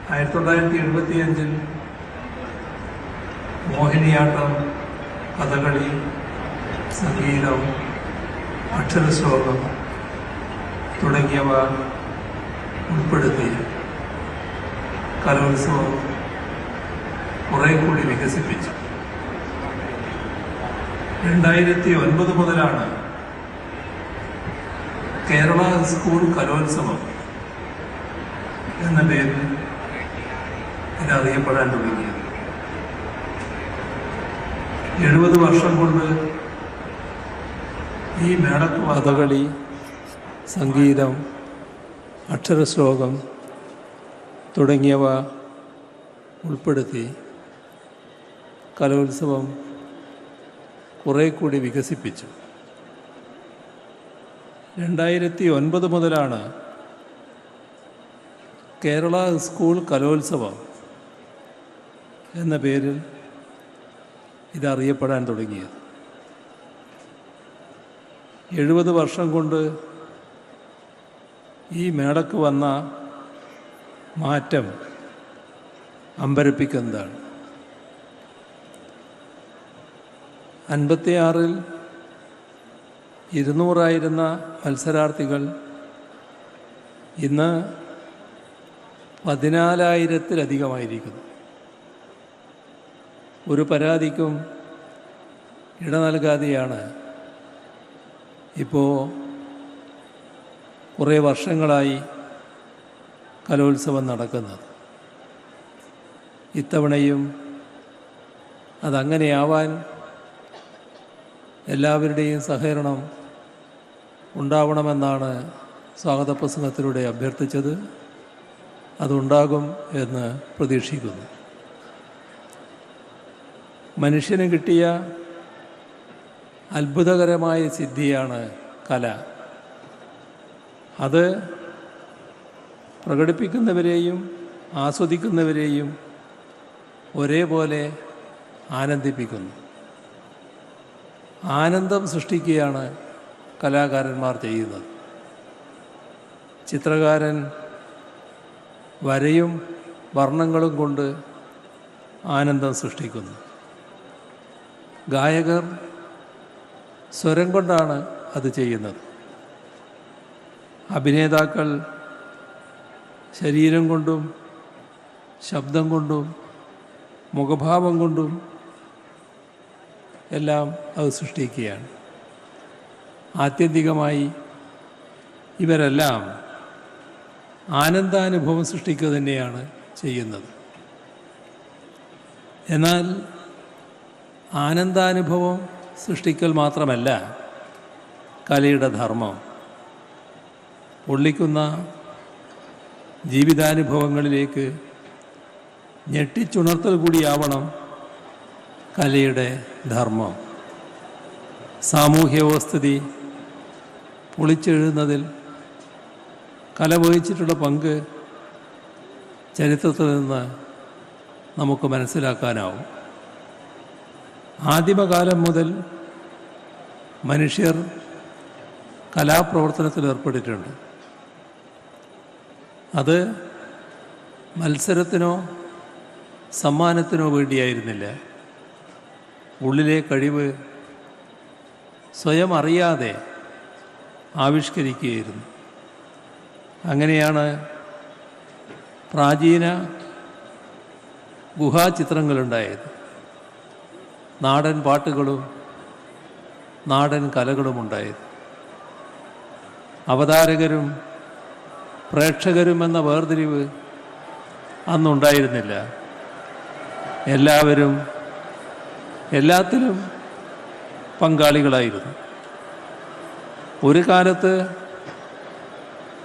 1975 മോഹിനിയാട്ടം, കഥകളി, സംഗീതം, അക്ഷരശ്ലോകം തുടങ്ങിയവ ഉൾപ്പെടുത്തി കലോത്സവം കുറെ കൂടി വികസിപ്പിച്ചു. 2009 മുതലാണ് കേരള സ്കൂൾ കലോത്സവം എന്ന പേരിൽ ഇതറിയപ്പെടാൻ തുടങ്ങിയത്. 70 വർഷം കൊണ്ട് ഈ മേളക്ക് കഥകളി, സംഗീതം, അക്ഷരശ്ലോകം തുടങ്ങിയവ ഉൾപ്പെടുത്തി കലോത്സവം കുറെ കൂടി വികസിപ്പിച്ചു. 2009 മുതലാണ് കേരള സ്കൂൾ കലോത്സവം എന്ന പേരിൽ ഇതറിയപ്പെടാൻ തുടങ്ങിയത്. 70 വർഷം കൊണ്ട് ഈ മേളക്ക് വന്ന മാറ്റം അമ്പരപ്പിക്കുന്നതാണ്. 56-ൽ 200 മത്സരാർത്ഥികൾ ഇന്ന് 14,000-ത്തിലധികമായിരിക്കുന്നു. ഒരു പരാതിക്കും ഇട നൽകാതെയാണ് ഇപ്പോൾ കുറേ വർഷങ്ങളായി കലോത്സവം നടക്കുന്നത്. ഇത്തവണയും അതങ്ങനെയാവാൻ എല്ലാവരുടെയും സഹകരണം ഉണ്ടാവണമെന്നാണ് സ്വാഗത പ്രസംഗത്തിലൂടെ അഭ്യർത്ഥിച്ചത്. അതുണ്ടാകും എന്ന് പ്രതീക്ഷിക്കുന്നു. മനുഷ്യന് കിട്ടിയ അത്ഭുതകരമായ സിദ്ധിയാണ് കല. അത് പ്രകടിപ്പിക്കുന്നവരെയും ആസ്വദിക്കുന്നവരെയും ഒരേപോലെ ആനന്ദിപ്പിക്കുന്നു. ആനന്ദം സൃഷ്ടിക്കുകയാണ് കലാകാരന്മാർ ചെയ്യുന്നത്. ചിത്രകാരൻ വരയും വർണ്ണങ്ങളും കൊണ്ട് ആനന്ദം സൃഷ്ടിക്കുന്നു. ഗായകർ സ്വരം കൊണ്ടാണ് അത് ചെയ്യുന്നത്. അഭിനേതാക്കൾ ശരീരം കൊണ്ടും ശബ്ദം കൊണ്ടും മുഖഭാവം കൊണ്ടും എല്ലാം അത് സൃഷ്ടിക്കുകയാണ്. ആത്യന്തികമായി ഇവരെല്ലാം ആനന്ദാനുഭവം സൃഷ്ടിക്കുക തന്നെയാണ് ചെയ്യുന്നത്. എന്നാൽ ആനന്ദാനുഭവം സൃഷ്ടിക്കൽ മാത്രമല്ല കലയുടെ ധർമ്മം. പൊള്ളിക്കുന്ന ജീവിതാനുഭവങ്ങളിലേക്ക് ഞെട്ടിച്ചുണർത്തൽ കൂടിയാവണം കലയുടെ ധർമ്മം. സാമൂഹ്യ വ്യവസ്ഥിതി പൊളിച്ചെഴുതുന്നതിൽ കല വഹിച്ചിട്ടുള്ള പങ്ക് ചരിത്രത്തിൽ നിന്ന് നമുക്ക് മനസ്സിലാക്കാനാവും. ആദിമകാലം മുതൽ മനുഷ്യർ കലാപ്രവർത്തനത്തിൽ ഏർപ്പെട്ടിട്ടുണ്ട്. അത് മത്സരത്തിനോ സമ്മാനത്തിനോ വേണ്ടിയായിരുന്നില്ല. ഉള്ളിലെ കഴിവ് സ്വയം അറിയാതെ ആവിഷ്കരിക്കുകയായിരുന്നു. അങ്ങനെയാണ് പ്രാചീന ഗുഹാചിത്രങ്ങളുണ്ടായത്. നാടൻ പാട്ടുകളും നാടൻ കലകളുമുണ്ടായത്. അവതാരകരും പ്രേക്ഷകരും എന്ന വേർതിരിവ് അന്നുണ്ടായിരുന്നില്ല. എല്ലാവരും എല്ലാത്തിലും പങ്കാളികളായിരുന്നു. ഒരു കാലത്ത്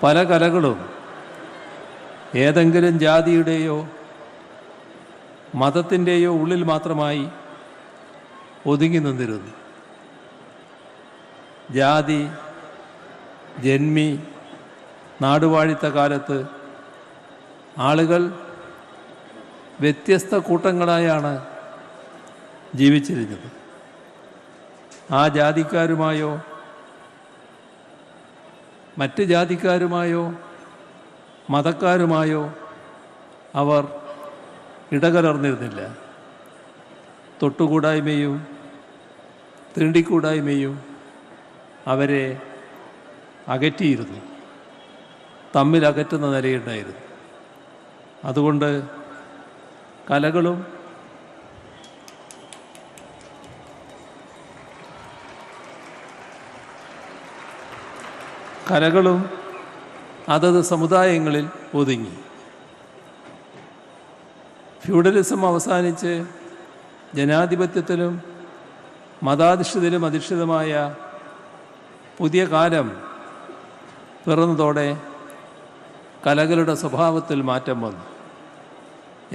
പല കലകളും ഏതെങ്കിലും ജാതിയുടെയോ മതത്തിൻ്റെയോ ഉള്ളിൽ മാത്രമായി ഒതുങ്ങി നിന്നിരുന്നു. ജാതി ജന്മി നാടുവാഴിത്ത കാലത്ത് ആളുകൾ വ്യത്യസ്ത കൂട്ടങ്ങളായാണ് ജീവിച്ചിരുന്നത്. ആ ജാതിക്കാരുമായോ മറ്റ് ജാതിക്കാരുമായോ മതക്കാരുമായോ അവർ ഇടകലർന്നിരുന്നില്ല. തൊട്ടുകൂടായ്മയും തീണ്ടിക്കൂടായ്മയും അവരെ അകറ്റിയിരുന്നു, തമ്മിൽ അകറ്റുന്ന നിലയുണ്ടായിരുന്നു. അതുകൊണ്ട് കലകളും അതത് സമുദായങ്ങളിൽ ഒതുങ്ങി. ഫ്യൂഡലിസം അവസാനിച്ച് ജനാധിപത്യത്തിലും മതാധിഷ്ഠിതരും അധിഷ്ഠിതമായ പുതിയ കാലം പിറന്നതോടെ കലകളുടെ സ്വഭാവത്തിൽ മാറ്റം വന്നു.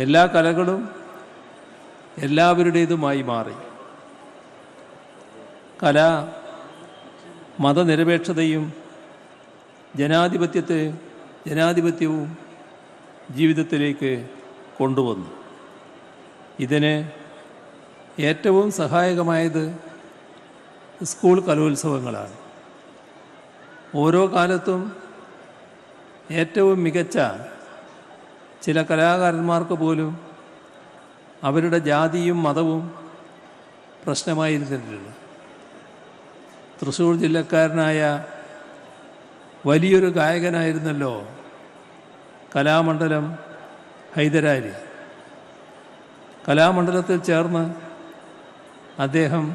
എല്ലാ കലകളും എല്ലാവരുടേതുമായി മാറി. കല മതനിരപേക്ഷതയും ജനാധിപത്യവും ജീവിതത്തിലേക്ക് കൊണ്ടുവന്നു. ഇതിന് ഏറ്റവും സഹായകമായത് സ്കൂൾ കലോത്സവങ്ങളാണ്. ഓരോ കാലത്തും ഏറ്റവും മികച്ച ചില കലാകാരന്മാർക്ക് പോലും അവരുടെ ജാതിയും മതവും പ്രശ്നമായിരുന്നില്ല. തൃശ്ശൂർ ജില്ലക്കാരനായ വലിയൊരു ഗായകനായിരുന്നല്ലോ കലാമണ്ഡലം ഹൈദരാലി. കലാമണ്ഡലത്തിൽ ചേർന്ന് അദ്ദേഹം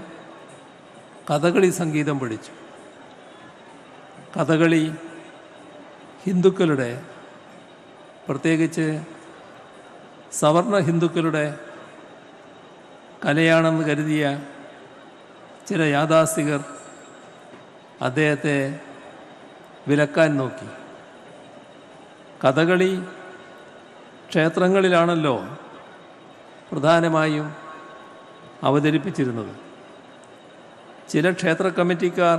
കഥകളി സംഗീതം പഠിച്ചു. കഥകളി ഹിന്ദുക്കളുടെ, പ്രത്യേകിച്ച് സവർണ ഹിന്ദുക്കളുടെ കലയാണെന്ന് കരുതിയ ചില യാഥാസ്ഥികർ അദ്ദേഹത്തെ വിലക്കാൻ നോക്കി. കഥകളി ക്ഷേത്രങ്ങളിലാണല്ലോ പ്രധാനമായും അവതരിപ്പിച്ചിരുന്നത്. ചില ക്ഷേത്ര കമ്മിറ്റിക്കാർ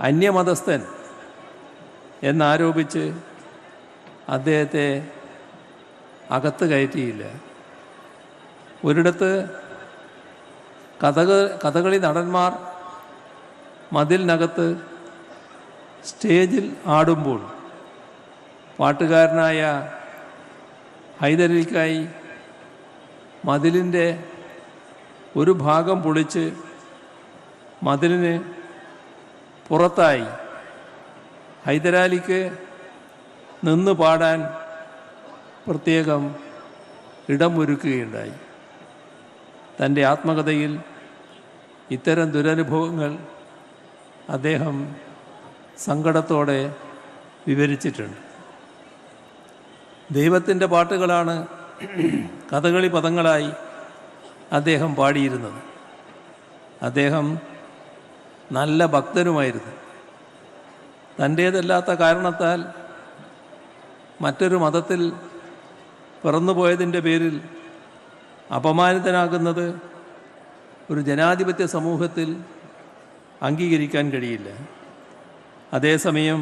അന്യമതസ്ഥൻ എന്നാരോപിച്ച് അദ്ദേഹത്തെ അകത്ത് കയറ്റിയില്ല. ഒരിടത്ത് കഥകളി നടന്മാർ മതിലിനകത്ത് സ്റ്റേജിൽ ആടുമ്പോൾ പാട്ടുകാരനായ ഹൈദരലിക്കായി മതിലിൻ്റെ ഒരു ഭാഗം പൊളിച്ച് മതിലിന് പുറത്തായി ഹൈദരാലിക്ക് നിന്ന് പാടാൻ പ്രത്യേകം ഇടമൊരുക്കുകയുണ്ടായി. തൻ്റെ ആത്മകഥയിൽ ഇത്തരം ദുരനുഭവങ്ങൾ അദ്ദേഹം സങ്കടത്തോടെ വിവരിച്ചിട്ടുണ്ട്. ദൈവത്തിൻ്റെ പാട്ടുകളാണ് കഥകളി പദങ്ങളായി അദ്ദേഹം പാടിയിരുന്നത്. അദ്ദേഹം നല്ല ഭക്തനുമായിരുന്നു. തൻ്റേതല്ലാത്ത കാരണത്താൽ മറ്റൊരു മതത്തിൽ പിറന്നുപോയതിൻ്റെ പേരിൽ അപമാനിതനാകുന്നത് ഒരു ജനാധിപത്യ സമൂഹത്തിൽ അംഗീകരിക്കാൻ കഴിയില്ല. അതേസമയം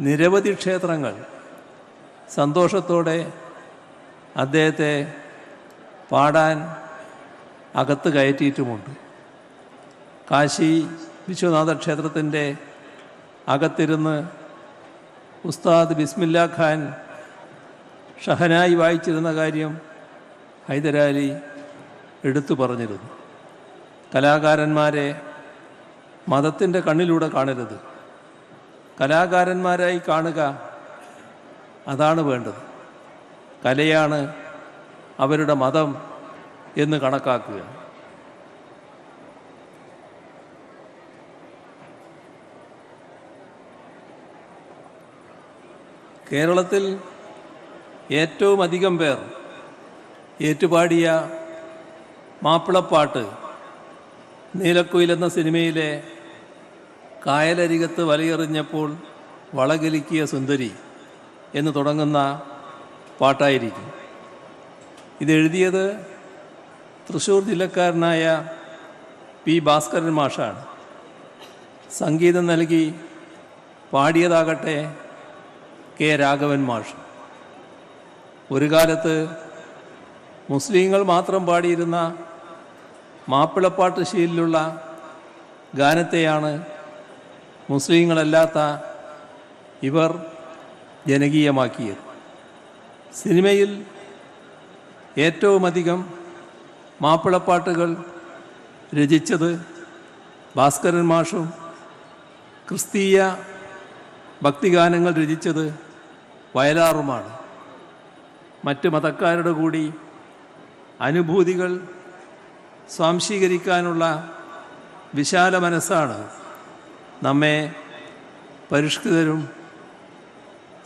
നിരവധി ക്ഷേത്രങ്ങൾ സന്തോഷത്തോടെ അദ്ദേഹത്തെ പാടാൻ അകത്ത് കയറ്റിയിട്ടുമുണ്ട്. കാശി വിശ്വനാഥ ക്ഷേത്രത്തിൻ്റെ അകത്തിരുന്ന് ഉസ്താദ് ബിസ്മില്ലാ ഖാൻ ഷഹനായി വായിച്ചിരുന്ന കാര്യം ഹൈദരാലി എടുത്തു പറഞ്ഞിരുന്നു. കലാകാരന്മാരെ മതത്തിൻ്റെ കണ്ണിലൂടെ കാണരുത്, കലാകാരന്മാരായി കാണുക, അതാണ് വേണ്ടത്. കലയാണ് അവരുടെ മതം എന്ന് കണക്കാക്കുക. കേരളത്തിൽ ഏറ്റവും അധികം പേർ ഏറ്റുപാടിയ മാപ്പിളപ്പാട്ട് നീലക്കുയിൽ എന്ന സിനിമയിലെ കായലരികത്ത് വലയെറിഞ്ഞപ്പോൾ വളകിലിക്കിയ സുന്ദരി എന്ന് തുടങ്ങുന്ന പാട്ടായിരിക്കും. ഇതെഴുതിയത് തൃശ്ശൂർ ജില്ലക്കാരനായ പി ഭാസ്കരൻ മാഷാണ്. സംഗീതം നൽകി പാടിയതാകട്ടെ കെ രാഘവൻ മാഷ്. ഒരു കാലത്ത് മുസ്ലിങ്ങൾ മാത്രം പാടിയിരുന്ന മാപ്പിളപ്പാട്ട് ശീലിലുള്ള ഗാനത്തെയാണ് മുസ്ലിങ്ങളല്ലാത്ത ഇവർ ജനകീയമാക്കിയത്. സിനിമയിൽ ഏറ്റവുമധികം മാപ്പിളപ്പാട്ടുകൾ രചിച്ചത് ഭാസ്കരൻ മാഷും ക്രിസ്തീയ ഭക്തിഗാനങ്ങൾ രചിച്ചത് വയലാറുമാണ്. മറ്റ് മതക്കാരുടെ കൂടി അനുഭൂതികൾ സ്വാംശീകരിക്കാനുള്ള വിശാല മനസ്സാണ് നമ്മെ പരിഷ്കൃതരും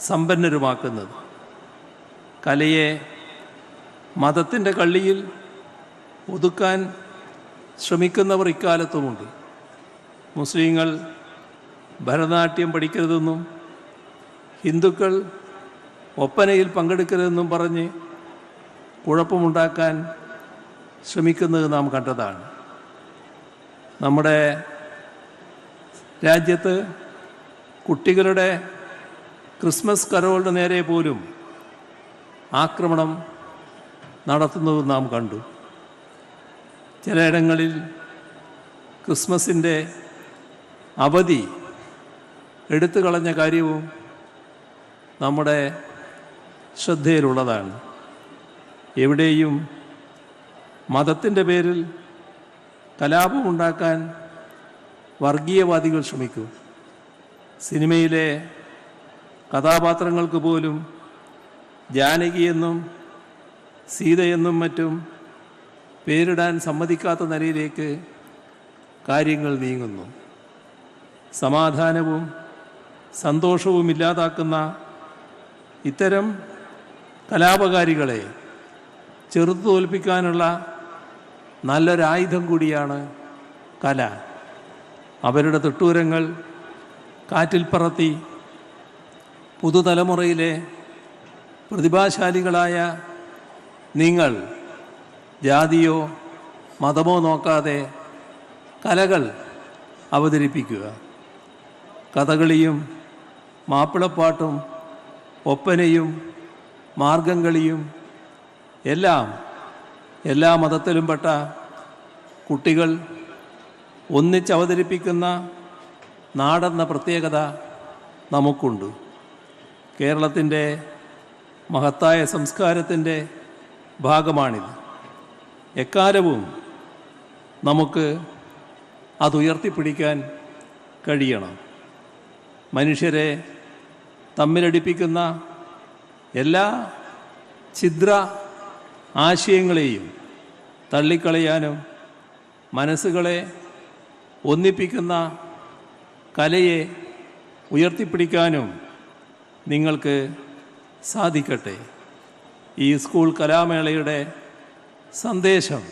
സമ്പന്നരുമാക്കുന്നത്. കലയെ മതത്തിൻ്റെ കള്ളിയിൽ ഒതുക്കാൻ ശ്രമിക്കുന്നവർ ഇക്കാലത്തുമുണ്ട്. മുസ്ലിങ്ങൾ ഭരതനാട്യം പഠിക്കരുതെന്നും ഹിന്ദുക്കൾ ഒപ്പനയിൽ പങ്കെടുക്കരുതെന്നും പറഞ്ഞ് കുഴപ്പമുണ്ടാക്കാൻ ശ്രമിക്കുന്നത് നാം കണ്ടതാണ്. നമ്മുടെ രാജ്യത്ത് കുട്ടികളുടെ ക്രിസ്മസ് കരോളിന് നേരെ പോലും ആക്രമണം നടത്തുന്നത് നാം കണ്ടു. ചിലയിടങ്ങളിൽ ക്രിസ്മസിൻ്റെ അവധി എടുത്തു കളഞ്ഞ കാര്യവും നമ്മുടെ ശ്രദ്ധയിലുള്ളതാണ്. എവിടെയും മതത്തിൻ്റെ പേരിൽ കലാപമുണ്ടാക്കാൻ വർഗീയവാദികൾ ശ്രമിക്കും. സിനിമയിലെ കഥാപാത്രങ്ങൾക്ക് പോലും ജാനകിയെന്നും സീതയെന്നും മറ്റും പേരിടാൻ സമ്മതിക്കാത്ത നിലയിലേക്ക് കാര്യങ്ങൾ നീങ്ങുന്നു. സമാധാനവും സന്തോഷവും ഇല്ലാതാക്കുന്ന ഇത്തരം കലാപകാരികളെ ചെറുത്തു തോൽപ്പിക്കാനുള്ള നല്ലൊരായുധം കൂടിയാണ് കല. അവരുടെ തിട്ടൂരങ്ങൾ കാറ്റിൽ പറത്തി പുതുതലമുറയിലെ പ്രതിഭാശാലികളായ നിങ്ങൾ ജാതിയോ മതമോ നോക്കാതെ കലകൾ അവതരിപ്പിക്കുക. കഥകളിയും മാപ്പിളപ്പാട്ടും ഒപ്പനയും മാർഗംകളിയും എല്ലാം എല്ലാ മതത്തിലും പെട്ട കുട്ടികൾ ഒന്നിച്ചവതരിപ്പിക്കുന്ന നാടെന്ന പ്രത്യേകത നമുക്കുണ്ട്. കേരളത്തിൻ്റെ മഹത്തായ സംസ്കാരത്തിൻ്റെ ഭാഗമാണിത്. എക്കാലവും നമുക്ക് അതുയർത്തിപ്പിടിക്കാൻ കഴിയണം. മനുഷ്യരെ തമ്മിലടിപ്പിക്കുന്ന എല്ലാ ഛിദ്ര ആശയങ്ങളെയും തള്ളിക്കളയാനും മനസ്സുകളെ ഒന്നിപ്പിക്കുന്ന കലയെ ഉയർത്തിപ്പിടിക്കാനും നിങ്ങൾക്ക് സാധിക്കട്ടെ. ഈ സ്കൂൾ കലാമേളയുടെ സന്ദേശം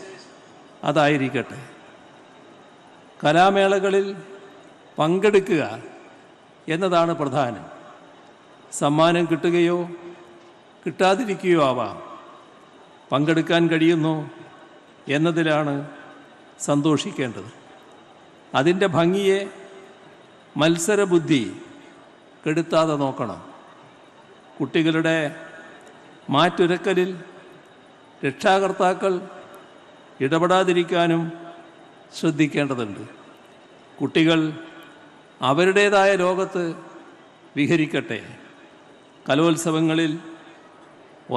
അതായിരിക്കട്ടെ. കലാമേളകളിൽ പങ്കെടുക്കുക എന്നതാണ് പ്രധാനം. സമ്മാനം കിട്ടുകയോ കിട്ടാതിരിക്കുകയോ ആവാം. പങ്കെടുക്കാൻ കഴിയുന്നു എന്നതിലാണ് സന്തോഷിക്കേണ്ടത്. അതിൻ്റെ ഭംഗിയെ മത്സരബുദ്ധി കെടുത്താതെ നോക്കണം. കുട്ടികളുടെ മാറ്റുരക്കലിൽ രക്ഷാകർത്താക്കൾ ഇടപെടാതിരിക്കാനും ശ്രദ്ധിക്കേണ്ടതുണ്ട്. കുട്ടികൾ അവരുടേതായ ലോകത്ത് വിഹരിക്കട്ടെ. കലോത്സവങ്ങളിൽ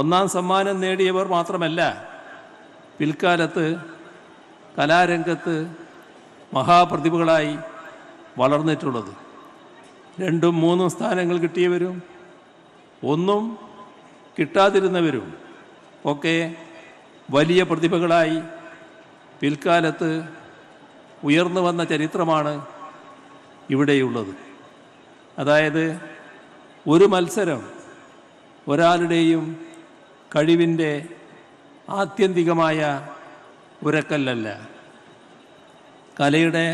ഒന്നാം സമ്മാനം നേടിയവർ മാത്രമല്ല പിൽക്കാലത്ത് കലാരംഗത്ത് മഹാപ്രതിഭകളായി വളർന്നിട്ടുള്ളത്. 2ഉം 3ഉം സ്ഥാനങ്ങൾ കിട്ടിയവരും ഒന്നും കിട്ടാതിരുന്നവരും ഒക്കെ വലിയ പ്രതിഭകളായി പിൽക്കാലത്ത് ഉയർന്നു വന്ന ചരിത്രമാണ് ഇവിടെയുള്ളത്. അതായത് ഒരു മത്സരം ഒരാളുടെയും കഴിവിൻ്റെ ആത്യന്തികമായ ഉരക്കല്ലല്ല. കലയുടെ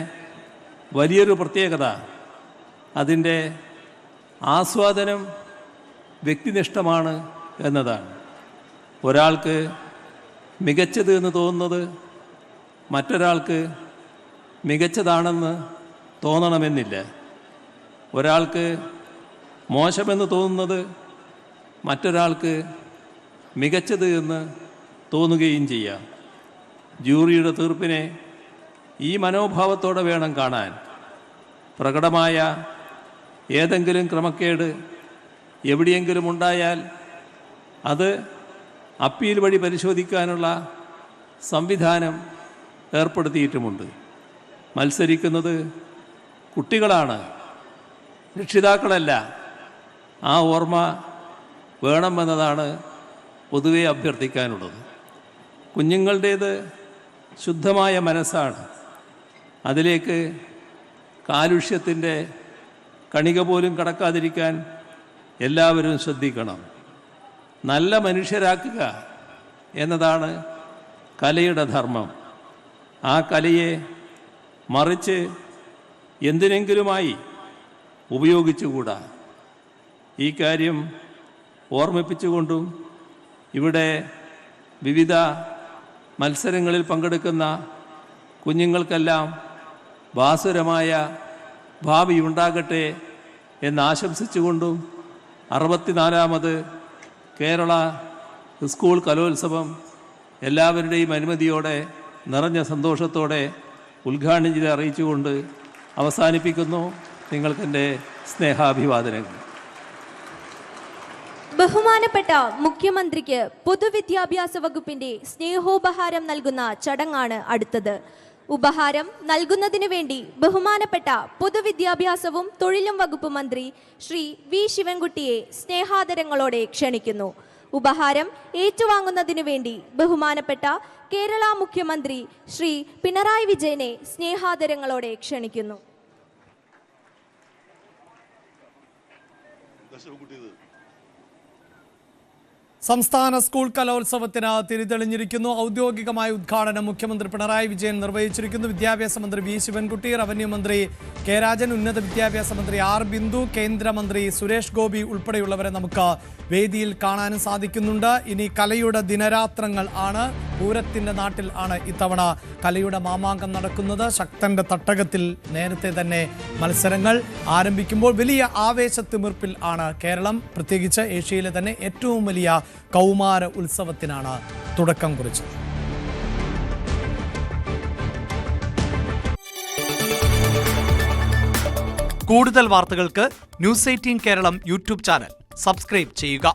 വലിയൊരു പ്രത്യേകത അതിൻ്റെ ആസ്വാദനം വ്യക്തിനിഷ്ഠമാണ് എന്നതാണ്. ഒരാൾക്ക് മികച്ചത് എന്ന് തോന്നുന്നത് മറ്റൊരാൾക്ക് മികച്ചതാണെന്ന് തോന്നണമെന്നില്ല. ഒരാൾക്ക് മോശമെന്ന് തോന്നുന്നത് മറ്റൊരാൾക്ക് മികച്ചത് എന്ന് തോന്നുകയും ചെയ്യാം. ജൂറിയുടെ തീർപ്പിനെ ഈ മനോഭാവത്തോടെ വേണം കാണാൻ. പ്രകടമായ ഏതെങ്കിലും ക്രമക്കേട് എവിടെയെങ്കിലും ഉണ്ടായാൽ അത് അപ്പീൽ വഴി പരിശോധിക്കാനുള്ള സംവിധാനം ഏർപ്പെടുത്തിയിട്ടുമുണ്ട്. മത്സരിക്കുന്നത് കുട്ടികളാണ്, രക്ഷിതാക്കളല്ല. ആ ഓർമ്മ വേണമെന്നതാണ് പൊതുവെ അഭ്യർത്ഥിക്കാനുള്ളത്. കുഞ്ഞുങ്ങളുടേത് ശുദ്ധമായ മനസ്സാണ്. അതിലേക്ക് കാലുഷ്യത്തിൻ്റെ കണിക പോലും കടക്കാതിരിക്കാൻ എല്ലാവരും ശ്രദ്ധിക്കണം. നല്ല മനുഷ്യരാക്കുക എന്നതാണ് കലയുടെ ധർമ്മം. ആ കലയെ മറിച്ച് എന്തിനെങ്കിലുമായി ഉപയോഗിച്ചുകൂടാ. ഈ കാര്യം ഓർമ്മിപ്പിച്ചുകൊണ്ടും ഇവിടെ വിവിധ മത്സരങ്ങളിൽ പങ്കെടുക്കുന്ന കുഞ്ഞുങ്ങൾക്കെല്ലാം ഭാസുരമായ ഭാവി ഉണ്ടാകട്ടെ എന്നാശംസിച്ചുകൊണ്ടും 64ാമത് കേരള സ്കൂൾ കലോത്സവം എല്ലാവരുടെയും അനുമതിയോടെ നിറഞ്ഞ സന്തോഷത്തോടെ ഉദ്ഘാടനം ചെയ്ത് അറിയിച്ചുകൊണ്ട് അവസാനിപ്പിക്കുന്നു. നിങ്ങൾക്കെൻ്റെ സ്നേഹാഭിവാദനങ്ങൾ. ബഹുമാനപ്പെട്ട മുഖ്യമന്ത്രിക്ക് പൊതുവിദ്യാഭ്യാസ വകുപ്പിന്റെ സ്നേഹോപഹാരം നൽകുന്ന ചടങ്ങാണ് അടുത്തത്. ഉപഹാരം നൽകുന്നതിനു വേണ്ടി ബഹുമാനപ്പെട്ട പൊതുവിദ്യാഭ്യാസവും തൊഴിലും വകുപ്പ് മന്ത്രി ശ്രീ വി ശിവൻകുട്ടിയെ സ്നേഹാദരങ്ങളോടെ ക്ഷണിക്കുന്നു. ഉപഹാരം ഏറ്റുവാങ്ങുന്നതിനു വേണ്ടി ബഹുമാനപ്പെട്ട കേരള മുഖ്യമന്ത്രി ശ്രീ പിണറായി വിജയനെ സ്നേഹാദരങ്ങളോടെ ക്ഷണിക്കുന്നു. സംസ്ഥാന സ്കൂൾ കലോത്സവത്തിന് തിരിതെളിഞ്ഞിരിക്കുന്നു. ഔദ്യോഗികമായ ഉദ്ഘാടനം മുഖ്യമന്ത്രി പിണറായി വിജയൻ നിർവഹിച്ചിരിക്കുന്നു. വിദ്യാഭ്യാസ മന്ത്രി വി ശിവൻകുട്ടി, റവന്യൂ മന്ത്രി കെ രാജൻ, ഉന്നത വിദ്യാഭ്യാസ മന്ത്രി ആർ ബിന്ദു, കേന്ദ്രമന്ത്രി സുരേഷ് ഗോപി ഉൾപ്പെടെയുള്ളവരെ നമുക്ക് വേദിയിൽ കാണാനും സാധിക്കുന്നുണ്ട്. ഇനി കലയുടെ ദിനരാത്രങ്ങൾ ആണ്. പൂരത്തിൻ്റെ നാട്ടിൽ ആണ് ഇത്തവണ കലയുടെ മാമാങ്കം നടക്കുന്നത്. ശക്തന്റെ തട്ടകത്തിൽ നേരത്തെ തന്നെ മത്സരങ്ങൾ ആരംഭിക്കുമ്പോൾ വലിയ ആവേശത്തിമിർപ്പിൽ ആണ് കേരളം. പ്രത്യേകിച്ച് ഏഷ്യയിലെ തന്നെ ഏറ്റവും വലിയ കൗമാര ഉത്സവത്തിനാണ് തുടക്കം കുറിച്ചത്. കൂടുതൽ വാർത്തകൾക്ക് news 18 Keralam YouTube channel subscribe ചെയ്യുക.